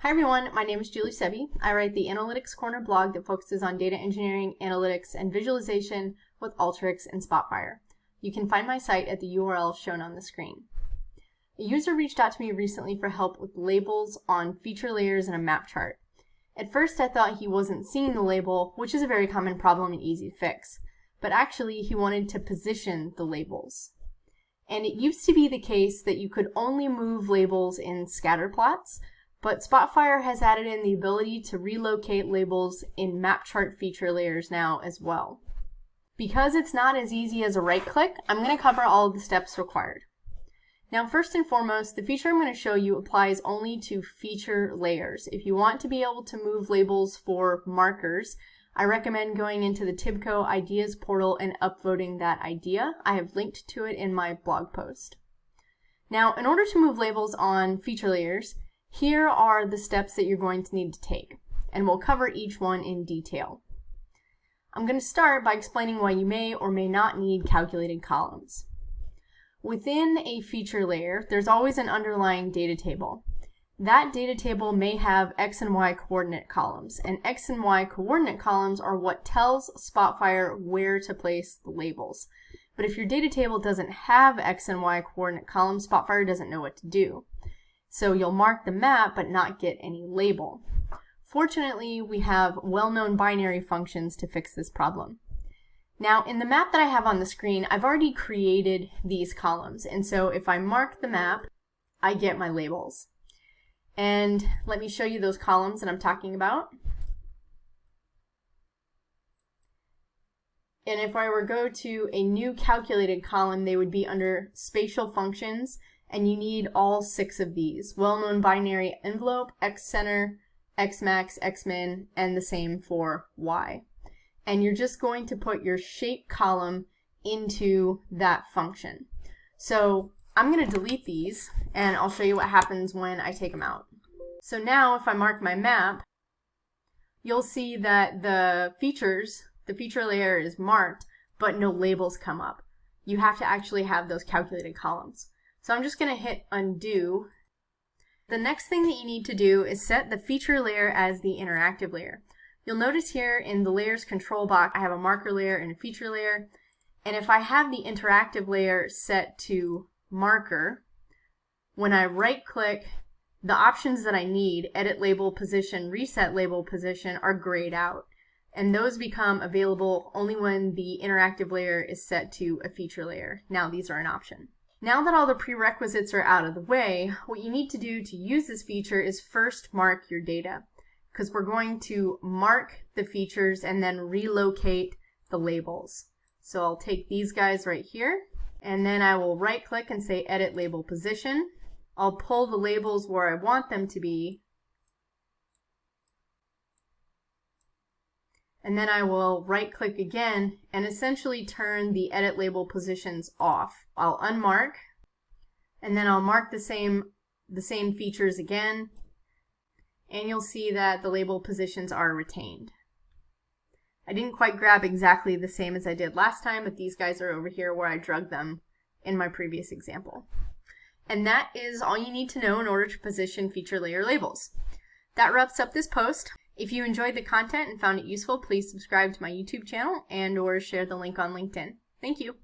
Hi everyone, my name is Julie Sebi. I write the Analytics Corner blog that focuses on data engineering, analytics, and visualization with Alteryx and Spotfire. You can find my site at the URL shown on the screen. A user reached out to me recently for help with labels on feature layers in a map chart. At first I thought he wasn't seeing the label, which is a very common problem and easy to fix, but actually he wanted to position the labels. And it used to be the case that you could only move labels in scatter plots, but Spotfire has added in the ability to relocate labels in map chart feature layers now as well. Because it's not as easy as a right click, I'm going to cover all of the steps required. Now first and foremost, the feature I'm going to show you applies only to feature layers. If you want to be able to move labels for markers, I recommend going into the Tibco Ideas portal and upvoting that idea. I have linked to it in my blog post. Now in order to move labels on feature layers, here are the steps that you're going to need to take, and we'll cover each one in detail. I'm going to start by explaining why you may or may not need calculated columns. Within a feature layer, there's always an underlying data table. That data table may have X and Y coordinate columns, and X and Y coordinate columns are what tells Spotfire where to place the labels. But if your data table doesn't have X and Y coordinate columns, Spotfire doesn't know what to do. So you'll mark the map but not get any label. Fortunately, we have well-known binary functions to fix this problem. Now in the map that I have on the screen, I've already created these columns, and so if I mark the map, I get my labels. And let me show you those columns that I'm talking about. And if I were to go to a new calculated column, they would be under spatial functions, and you need all 6 of these: well-known binary envelope, xcenter, xmax, xmin, and the same for y. And you're just going to put your shape column into that function. So I'm going to delete these, and I'll show you what happens when I take them out. So now if I mark my map, you'll see that the feature layer is marked, but no labels come up. You have to actually have those calculated columns. So I'm just going to hit undo. The next thing that you need to do is set the feature layer as the interactive layer. You'll notice here in the layers control box, I have a marker layer and a feature layer. And if I have the interactive layer set to marker, when I right click, the options that I need, edit label position, reset label position, are grayed out. And those become available only when the interactive layer is set to a feature layer. Now these are an option. Now that all the prerequisites are out of the way, what you need to do to use this feature is first mark your data, because we're going to mark the features and then relocate the labels. So I'll take these guys right here, and then I will right click and say edit label position. I'll pull the labels where I want them to be, and then I will right click again and essentially turn the edit label positions off. I'll unmark, and then I'll mark the same features again, and you'll see that the label positions are retained. I didn't quite grab exactly the same as I did last time, but these guys are over here where I drugged them in my previous example. And that is all you need to know in order to position feature layer labels. That wraps up this post. If you enjoyed the content and found it useful, please subscribe to my YouTube channel and/or share the link on LinkedIn. Thank you.